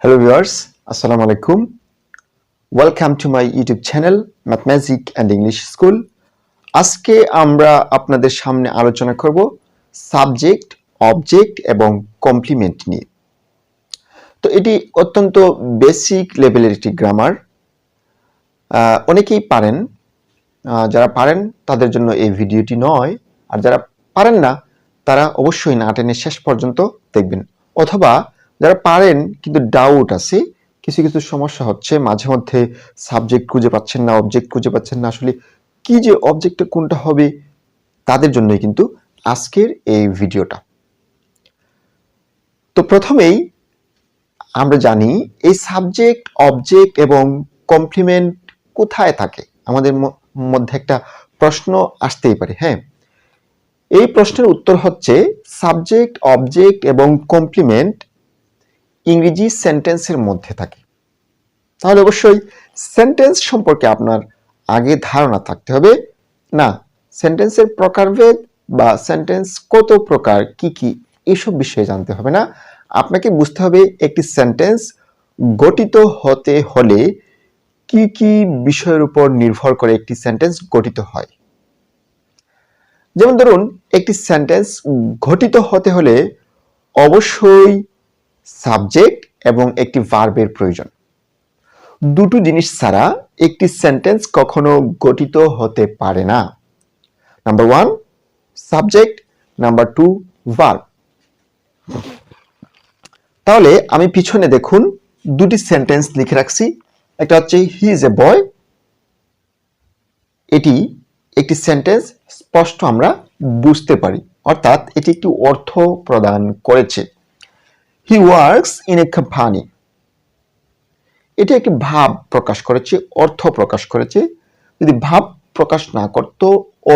Hello viewers, Assalamu alaikum. Welcome to my YouTube channel Mathmagic and English School. আজকে আমরা আপনাদের সামনে আলোচনা করব সাবজেক্ট, অবজেক্ট এবং কমপ্লিমেন্ট নিয়ে। তো এটি অত্যন্ত বেসিক লেভেলের একটি গ্রামার। অনেকেই পারেন, যারা পারেন তাদের জন্য এই ভিডিওটি নয়, আর যারা পারেন না তারা অবশ্যই না টেনে শেষ পর্যন্ত দেখবেন। অথবা যারা পারেন কিন্তু ডাউট আছে, কিছু কিছু সমস্যা হচ্ছে, মাঝে মধ্যে সাবজেক্ট খুঁজে পাচ্ছেন না, অবজেক্ট খুঁজে পাচ্ছেন না, আসলে কি যে অবজেক্টটা কোনটা হবে, তাদের জন্যই কিন্তু আজকের এই ভিডিওটা। তো প্রথমেই আমরা জানি এই সাবজেক্ট, অবজেক্ট এবং কমপ্লিমেন্ট কোথায় থাকে। আমাদের মধ্যে একটা প্রশ্ন আসতেই পারে। হ্যাঁ, এই প্রশ্নের উত্তর হচ্ছে সাবজেক্ট, অবজেক্ট এবং কমপ্লিমেন্ট ইংরেজি সেন্টেন্সের মধ্যে থাকে। তাহলে অবশ্যই সেন্টেন্স সম্পর্কে আপনার আগে ধারণা থাকতে হবে। না, সেন্টেন্সের প্রকারভেদ বা সেন্টেন্স কত প্রকার, কি কি, এসব বিষয়ে জানতে হবে না। আপনাকে বুঝতে হবে একটি সেন্টেন্স গঠিত হতে হলে কি কি বিষয়ের উপর নির্ভর করে একটি সেন্টেন্স গঠিত হয়। যেমন ধরুন, একটি সেন্টেন্স গঠিত হতে হলে অবশ্যই সাবজেক্ট এবং একটি ভার্বের প্রয়োজন। দুটো জিনিস ছাড়া একটি সেন্টেন্স কখনো গঠিত হতে পারে না। Number 1 subject, number 2 verb. তাহলে আমি পিছনে দেখুন দুটি সেন্টেন্স লিখে রাখছি। একটা হচ্ছে হি ইজ এ বয়। এটি একটি সেন্টেন্স, স্পষ্ট আমরা বুঝতে পারি, অর্থাৎ এটি একটি অর্থ প্রদান করেছে। হি ওয়ার্কস ইন এ কোম্পানি। এটি একটি ভাব প্রকাশ করেছে, অর্থ প্রকাশ করেছে। যদি ভাব প্রকাশ না করত,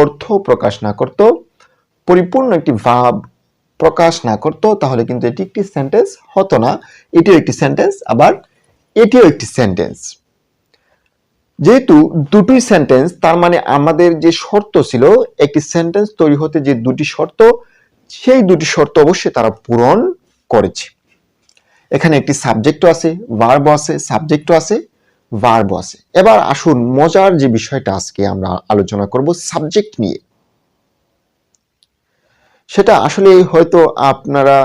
অর্থ প্রকাশ না করত, পরিপূর্ণ একটি ভাব প্রকাশ না করত, তাহলে কিন্তু এটি একটি সেন্টেন্স হতো না। এটিও একটি সেন্টেন্স, আবার এটিও একটি সেন্টেন্স। যেহেতু দুটোই সেন্টেন্স, তার মানে আমাদের যে শর্ত ছিল একটি সেন্টেন্স তৈরি হতে, যে দুটি শর্ত, সেই দুটি শর্ত অবশ্যই তারা পূরণ করেছে। এখানে একটি সাবজেক্টও আছে, ভার্বও আছে, সাবজেক্টও আছে, ভার্বও আছে। এবার আসুন মজার যে বিষয়টা আজকে আমরা আলোচনা করব সাবজেক্ট নিয়ে। সেটা আসলে হয়তো আপনারা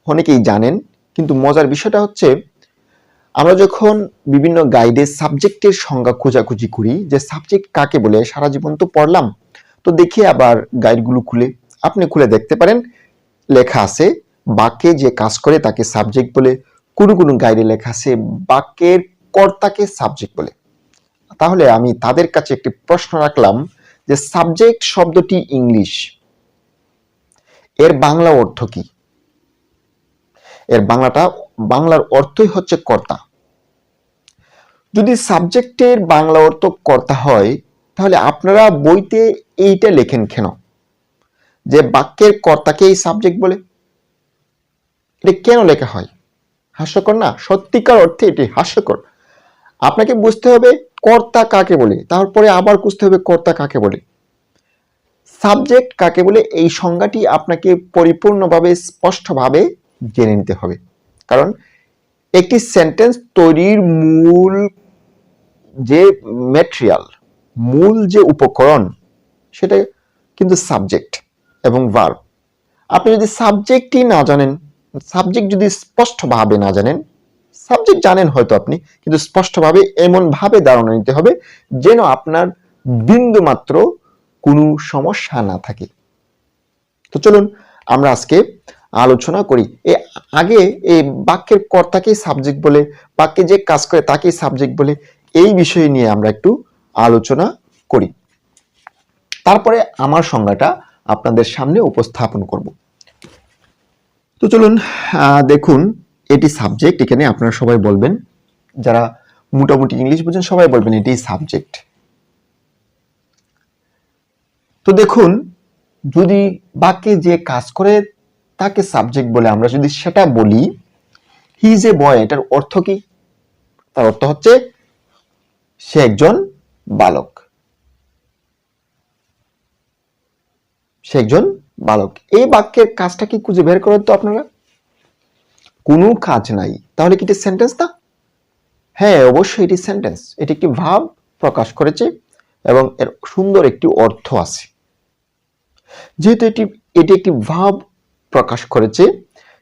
অনেকেই জানেন, কিন্তু মজার বিষয়টা হচ্ছে আমরা যখন বিভিন্ন গাইডে সাবজেক্টের সংজ্ঞা খোঁজাখুঁজি করি, যে সাবজেক্ট কাকে বলে, সারা জীবন তো পড়লাম, তো দেখি আবার গাইডগুলো খুলে আপনি খুলে দেখতে পারেন, লেখা আছে বাক্যে যে কাজ করে তাকে সাবজেক্ট বলে। কোনো কোনো গাইডে লেখা আছে বাক্যের কর্তাকে সাবজেক্ট বলে। তাহলে আমি তাদের কাছে একটি প্রশ্ন রাখলাম যে সাবজেক্ট শব্দটি ইংলিশ, এর বাংলা অর্থ কি? এর বাংলার অর্থই হচ্ছে কর্তা। যদি সাবজেক্টের বাংলা অর্থ কর্তা হয়, তাহলে আপনারা বইতে এইটা লেখেন কেন, যে বাক্যের কর্তাকেই সাবজেক্ট বলে? এটা কেন লেখা হয়? হাস্যকর না? সত্যিকার অর্থে এটি হাস্যকর। আপনাকে বুঝতে হবে কর্তা কাকে বলে, তারপরে আবার বুঝতে হবে কর্তা কাকে বলে। সাবজেক্ট কাকে বলে এই সংজ্ঞাটি আপনাকে পরিপূর্ণভাবে, স্পষ্টভাবে জেনে নিতে হবে। কারণ একটি সেন্টেন্স তৈরির মূল যে ম্যাটেরিয়াল, মূল যে উপকরণ, সেটা কিন্তু সাবজেক্ট এবং ভার্ব। আপনি যদি সাবজেক্টই না জানেন, সাবজেক্ট যদি স্পষ্টভাবে না জানেন, সাবজেক্ট জানেন হয়তো আপনি, কিন্তু স্পষ্টভাবে এমনভাবে ধারণা নিতে হবে যেন আপনার বিন্দু মাত্র কোনো সমস্যা না থাকে। তো চলুন আমরা আজকে আলোচনা করি। আগে এই বাক্যের কর্তাকেই সাবজেক্ট বলে, বাক্যে যে কাজ করে তাকেই সাবজেক্ট বলে, এই বিষয় নিয়ে আমরা একটু আলোচনা করি। তারপরে আমার সংজ্ঞাটা আপনাদের সামনে উপস্থাপন করব। তো চলুন দেখুন, এটি সাবজেক্ট। এখানে আপনারা সবাই বলবেন, যারা মোটামুটি ইংলিশ বুঝেন সবাই বলবেন এটি সাবজেক্ট। তো দেখুন, যদি বাক্যে যে কাজ করে তাকে সাবজেক্ট বলে আমরা যদি সেটা বলি, হি ইজ এ বয়, এটার অর্থ কি? তার অর্থ হচ্ছে সে একজন বালক। সে একজন বালক। এই বাক্যের কাজটা কি খুঁজে বের করেন তো আপনারা। কোনো কাজ নাই, তাহলে কি এটা সেন্টেন্স না? হ্যাঁ, অবশ্যই এটি সেন্টেন্স। এটি একটি ভাব প্রকাশ করেছে এবং এর সুন্দর একটি অর্থ আছে। যেহেতু এটি একটি ভাব প্রকাশ করেছে,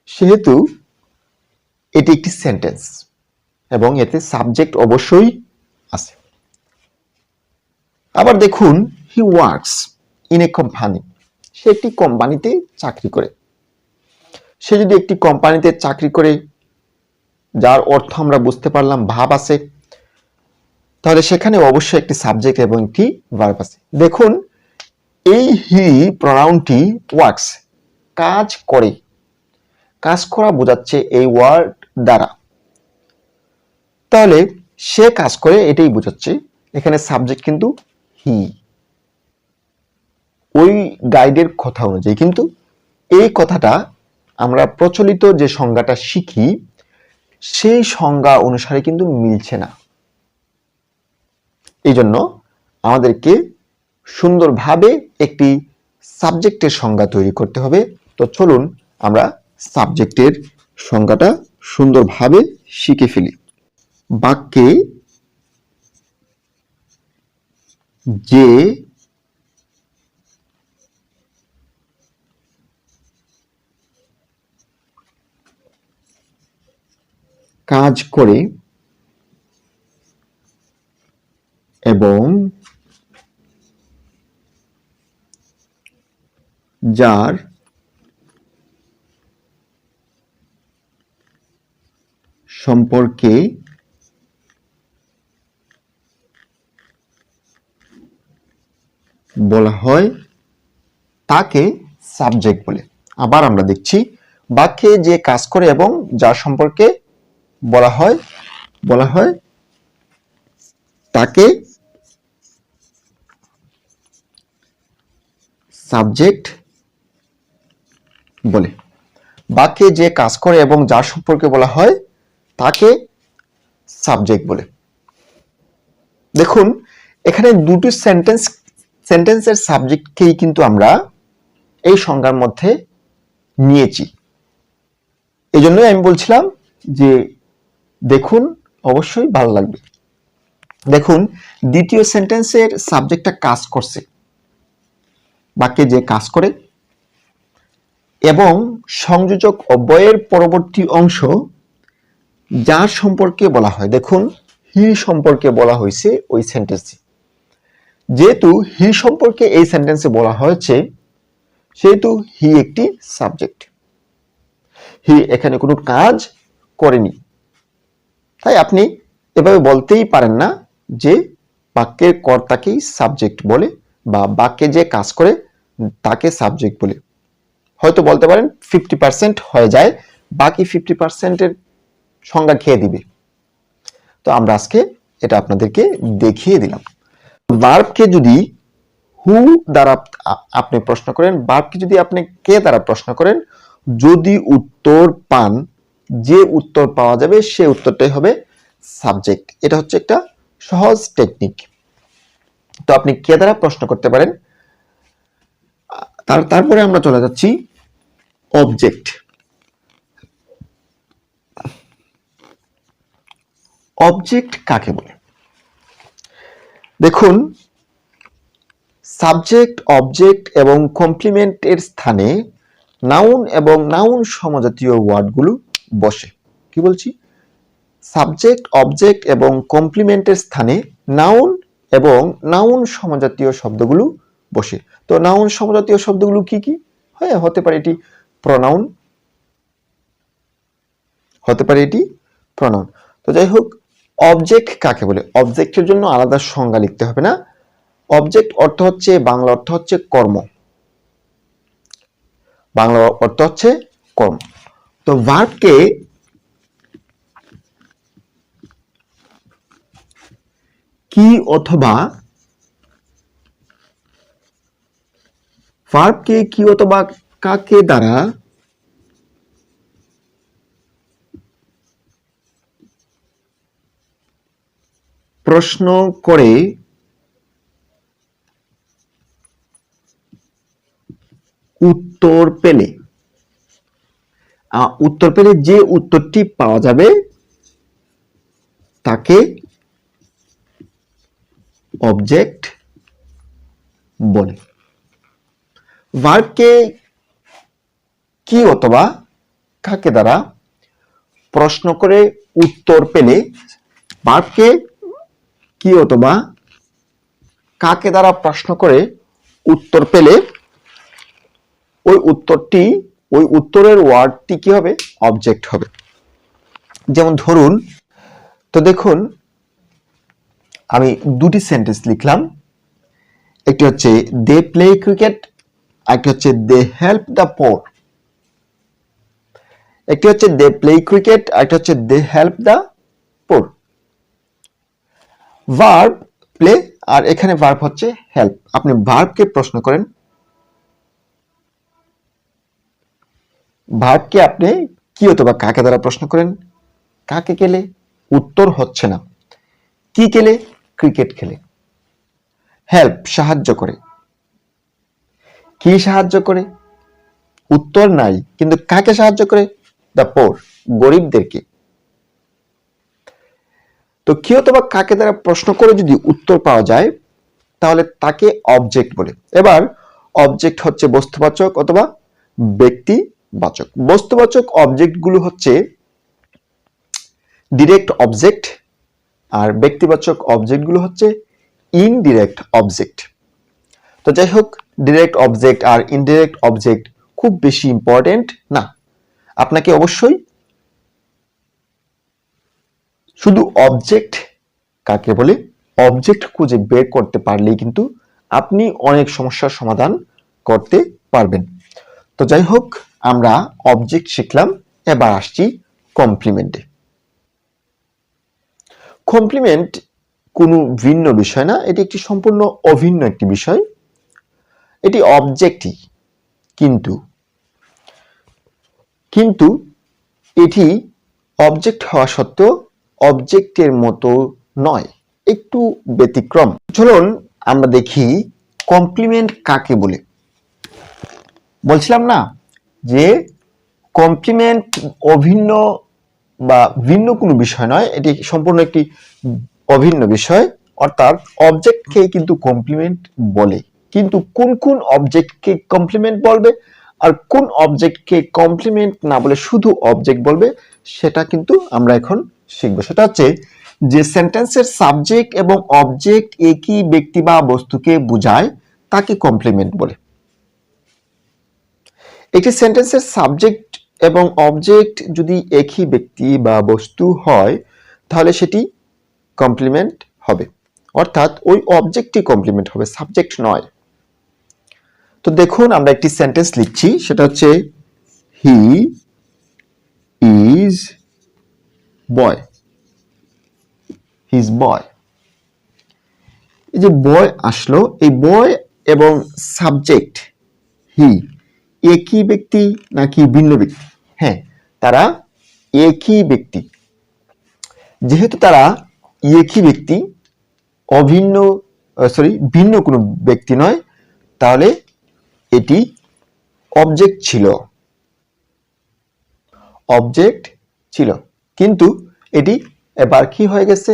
সেহেতু এটি একটি সেন্টেন্স এবং এতে সাবজেক্ট অবশ্যই আছে। আবার দেখুন, he works in a company. সে একটি কোম্পানিতে চাকরি করে। সে যদি একটি কোম্পানিতে চাকরি করে, যার অর্থ আমরা বুঝতে পারলাম ভাব আছে, তাহলে সেখানে অবশ্যই একটি সাবজেক্ট এবং একটি ভার্ব আছে। দেখুন, এই হি প্রনাউনটি ওয়ার্কস, কাজ করে, কাজ করা বোঝাচ্ছে এই ওয়ার্ড দ্বারা। তাহলে সে কাজ করে এটাই বোঝাচ্ছে, এখানে সাবজেক্ট কিন্তু হি। ওই গাইডের কথা অনুযায়ী কিন্তু এই কথাটা আমরা প্রচলিত যে সংজ্ঞাটা শিখি সেই সংজ্ঞা অনুসারে কিন্তু মিলছে না। এই জন্য আমাদেরকে সুন্দরভাবে একটি সাবজেক্টের সংজ্ঞা তৈরি করতে হবে। তো চলুন আমরা সাবজেক্টের সংজ্ঞাটা সুন্দরভাবে শিখে ফেলি। বাক্যে যে কাজ করে এবং যার সম্পর্কে বলা হয় তাকে সাবজেক্ট বলে। আবার আমরা দেখছি, বাক্যে যে কাজ করে এবং যার সম্পর্কে বলা হয় তাকে সাবজেক্ট বলে। বাক্যে যে কাজ করে এবং যার সম্পর্কে বলা হয় তাকে সাবজেক্ট বলে। দেখুন, এখানে দুটি সেন্টেন্সের সাবজেক্টকেই কিন্তু আমরা এই সংজ্ঞার মধ্যে নিয়েছি। এই জন্যই আমি বলছিলাম যে দেখুন, অবশ্যই ভালো লাগবে। দেখুন, দ্বিতীয় সেন্টেন্সের সাবজেক্টটা কাজ করছে, বাক্যে যে কাজ করে, এবং সংযোজক অব্যয়ের পরবর্তী অংশ যার সম্পর্কে বলা হয়। দেখুন, হি সম্পর্কে বলা হয়েছে ওই সেন্টেন্সে। যেহেতু হি সম্পর্কে এই সেন্টেন্সে বলা হয়েছে, সেহেতু হি একটি সাবজেক্ট। হি এখানে কোনো কাজ করেনি, তাই আপনি এভাবে বলতেই পারেন না যে বাক্যের কর্তাকেই সাবজেক্ট বলে বা বাক্যে যে কাজ করে তাকে সাবজেক্ট বলে। হয়তো বলতে পারেন 50% হয়ে যায়, বাকি 50%-এর সংজ্ঞা খেয়ে দিবে। তো আমরা আজকে এটা আপনাদেরকে দেখিয়ে দিলাম। ভার্বকে যদি হু দ্বারা আপনি প্রশ্ন করেন, ভার্বকে যদি আপনি কে দ্বারা প্রশ্ন করেন, যদি উত্তর পান, যে উত্তর পাওয়া যাবে সে উত্তরটাই হবে সাবজেক্ট। এটা হচ্ছে একটা সহজ টেকনিক। তো আপনি কে দ্বারা প্রশ্ন করতে পারেন। তারপরে আমরা চলে যাচ্ছি অবজেক্ট। অবজেক্ট কাকে বলে? দেখুন, সাবজেক্ট, অবজেক্ট এবং কমপ্লিমেন্টের স্থানে নাউন এবং নাউন সমজাতীয় ওয়ার্ডগুলো বসে। কি বলছি? সাবজেক্ট, অবজেক্ট এবং কমপ্লিমেন্টের স্থানে নাউন এবং নাউন সমজাতীয় শব্দগুলো বসে। তো নাউন সমজাতীয় শব্দগুলো কি কি? হ্যাঁ, হতে পারে এটি প্রনাউন, হতে পারে এটি প্রনাউন। তো যাই হোক, অবজেক্ট কাকে বলে? অবজেক্টের জন্য আলাদা সংজ্ঞা লিখতে হবে না। অবজেক্ট অর্থ হচ্ছে, বাংলা অর্থ হচ্ছে কর্ম। বাংলা অর্থ হচ্ছে কর্ম। তো ভার্বকে কি অথবা কাকে দ্বারা প্রশ্ন করে উত্তর পেলে উত্তর পেলে যে উত্তরটি পাওয়া যাবে তাকে অবজেক্ট বলে। ভার্বকে কি অথবা কাকে দ্বারা প্রশ্ন করে উত্তর পেলে, ভার্বকে কি অথবা কাকে দ্বারা প্রশ্ন করে উত্তর পেলে ওই উত্তরের ওয়ার্ডটি কি হবে? অবজেক্ট হবে। যেমন ধরুন, তো দেখুন আমি দুটি সেন্টেন্স লিখলাম, একটি হচ্ছে দে প্লে ক্রিকেট, একটি হচ্ছে দে হেল্প দ্য পোর। একটি হচ্ছে দে প্লে ক্রিকেট, আরেকটি হচ্ছে they help the poor. Verb play আর এখানে ভার্ব হচ্ছে হেল্প। আপনি ভার্বকে প্রশ্ন করেন, ভার্বকে আপনি কি অথবা কাকে দ্বারা প্রশ্ন করেন, কাকে খেলে উত্তর হচ্ছে না, কি খেলে ক্রিকেট খেলে। হেল্প সাহায্য করে, কি সাহায্য করে উত্তর নাই, কিন্তু কাকে সাহায্য করে? দ্য পোর, গরিবদেরকে। তো কি অথবা কাকে দ্বারা প্রশ্ন করে যদি উত্তর পাওয়া যায় তাহলে তাকে অবজেক্ট বলে। এবার অবজেক্ট হচ্ছে বস্তুবাচক অথবা ব্যক্তিবাচক। বস্তুবাচক অবজেক্ট গুলো হচ্ছে ডিরেক্ট অবজেক্ট, আর ব্যক্তিবাচক অবজেক্ট গুলো হচ্ছে ইনডিরেক্ট অবজেক্ট। তো যাই হোক, ডিরেক্ট অবজেক্ট আর ইনডিরেক্ট অবজেক্ট খুব বেশি ইম্পর্টেন্ট না। আপনাকে অবশ্যই শুধু অবজেক্ট কাকে বলে অবজেক্ট খুঁজে বের করতে পারলেই কিন্তু আপনি অনেক সমস্যার সমাধান করতে পারবেন। তো যাই হোক, আমরা অবজেক্ট শিখলাম, এবার আসছি কমপ্লিমেন্টে। কমপ্লিমেন্ট কোনো ভিন্ন বিষয় না, এটি একটি সম্পূর্ণ অভিন্ন একটি বিষয়। এটি অবজেক্টই, কিন্তু এটি অবজেক্ট হওয়া সত্ত্বেও অবজেক্টের মতো নয়, একটু ব্যতিক্রম। চলুন আমরা দেখি কমপ্লিমেন্ট কাকে বলে। বলছিলাম না যে কমপ্লিমেন্ট অভিন্ন বা ভিন্ন কোনো বিষয় নয়, এটি সম্পূর্ণ একটি অভিন্ন বিষয়। অর্থাৎ অবজেক্টকে কিন্তু কমপ্লিমেন্ট বলে, কিন্তু কোন কোন অবজেক্টকে কমপ্লিমেন্ট বলবে আর কোন অবজেক্টকে কমপ্লিমেন্ট না বলে শুধু অবজেক্ট বলবে, সেটা কিন্তু আমরা এখন শিখবো। সেটা হচ্ছে যে সেন্টেন্সের সাবজেক্ট এবং অবজেক্ট একই ব্যক্তি বা বস্তুকে বোঝায় তাকে কমপ্লিমেন্ট বলে। একটি সেন্টেন্সের সাবজেক্ট এবং অবজেক্ট যদি একই ব্যক্তি বা বস্তু হয় তাহলে সেটি কমপ্লিমেন্ট হবে, অর্থাৎ ওই অবজেক্টই কমপ্লিমেন্ট হবে, সাবজেক্ট নয়। তো দেখুন আমরা একটি সেন্টেন্স লিখছি, সেটা হচ্ছে he is boy, he is boy. এই যে বয় আসলো, এই বয় এবং সাবজেক্ট হি একই ব্যক্তি নাকি ভিন্ন ব্যক্তি? হ্যাঁ, তারা একই ব্যক্তি। যেহেতু তারা একই ব্যক্তি, ভিন্ন কোনো ব্যক্তি নয়, তাহলে এটি অবজেক্ট ছিল, কিন্তু এটি এবার কি হয়ে গেছে?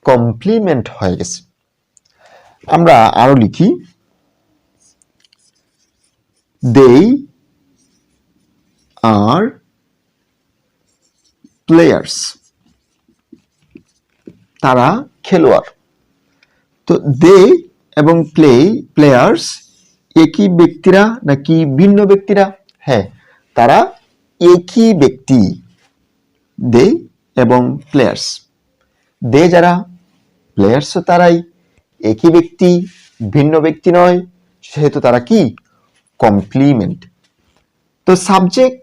কমপ্লিমেন্ট হয়ে গেছে। আমরা আরো লিখি, they are players, তারা খেলোয়াড়। তো দে এবং প্লেয়ার্স একই ব্যক্তিরা নাকি ভিন্ন ব্যক্তিরা? হ্যাঁ, তারা একই ব্যক্তি, দে এবং প্লেয়ার্স। দে যারা, প্লেয়ার্সও তারাই, একই ব্যক্তি, ভিন্ন ব্যক্তি নয়, সেহেতু তারা কি? কমপ্লিমেন্ট। তো সাবজেক্ট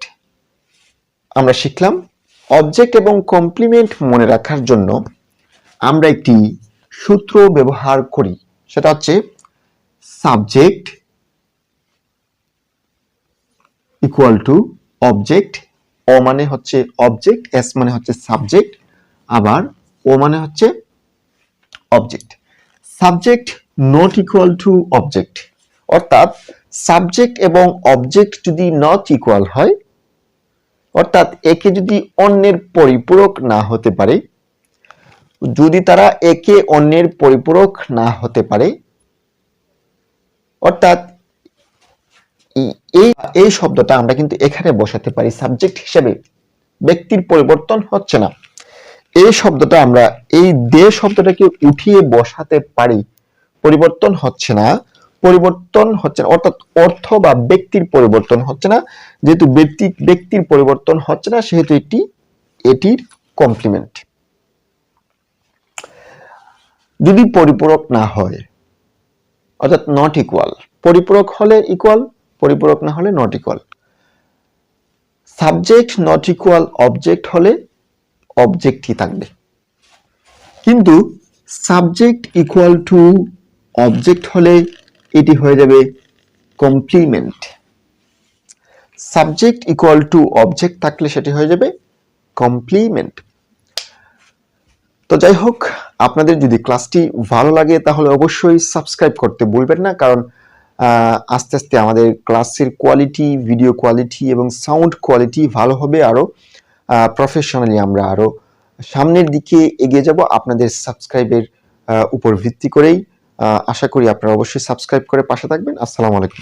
আমরা শিখলাম। অবজেক্ট এবং কমপ্লিমেন্ট মনে রাখার জন্য আমরা একটি সূত্র ব্যবহার করি, সেটা হচ্ছে সাবজেক্ট ইকুয়াল টু অবজেক্ট। ও মানে হচ্ছে অবজেক্ট, এস মানে হচ্ছে সাবজেক্ট, আবার ও মানে হচ্ছে object. Subject not equal to object, অর্থাৎ সাবজেক্ট এবং অবজেক্ট যদি নট ইকুয়াল হয় অর্থাৎ একে যদি অন্যের পরিপূরক না হতে পারে, যদি তারা একে অন্যের পরিপূরক না হতে পারে, অর্থাৎ এই এই শব্দটা আমরা কিন্তু এখানে বসাতে পারি সাবজেক্ট হিসেবে। ব্যক্তির পরিবর্তন হচ্ছে না, এই শব্দটা আমরা এই দে শব্দটাকে উঠিয়ে বসাতে পারি পরিবর্তন হচ্ছে না, পরিবর্তন হচ্ছে না, অর্থাৎ অর্থ বা ব্যক্তির পরিবর্তন হচ্ছে না। যেহেতু ব্যক্তির পরিবর্তন হচ্ছে না, সেহেতু এটির কমপ্লিমেন্ট। যদি পরিপূরক না হয়, অর্থাৎ নট ইকুয়াল, পরিপূরক হলে ইকুয়াল, পরিপূরক না হলে not equal. Subject not equal object হলে অবজেক্টই থাকবে, কিন্তু সাবজেক্ট ইকুয়াল টু অবজেক্ট হলে এটি হয়ে যাবে complement. Subject equal to object থাকলে সেটি হয়ে যাবে কমপ্লিমেন্ট। তো যাই হোক, আপনাদের যদি ক্লাসটি ভালো লাগে তাহলে অবশ্যই সাবস্ক্রাইব করতে ভুলবেন না, কারণ আস্তে আস্তে আমাদের ক্লাসের কোয়ালিটি, ভিডিও কোয়ালিটি এবং সাউন্ড কোয়ালিটি ভালো হবে, আরো প্রফেশনালি আমরা আরো সামনের দিকে এগিয়ে যাব আপনাদের সাবস্ক্রাইবের উপর ভিত্তি করেই। আশা করি আপনারা অবশ্যই সাবস্ক্রাইব করে পাশে থাকবেন। আসসালামু আলাইকুম।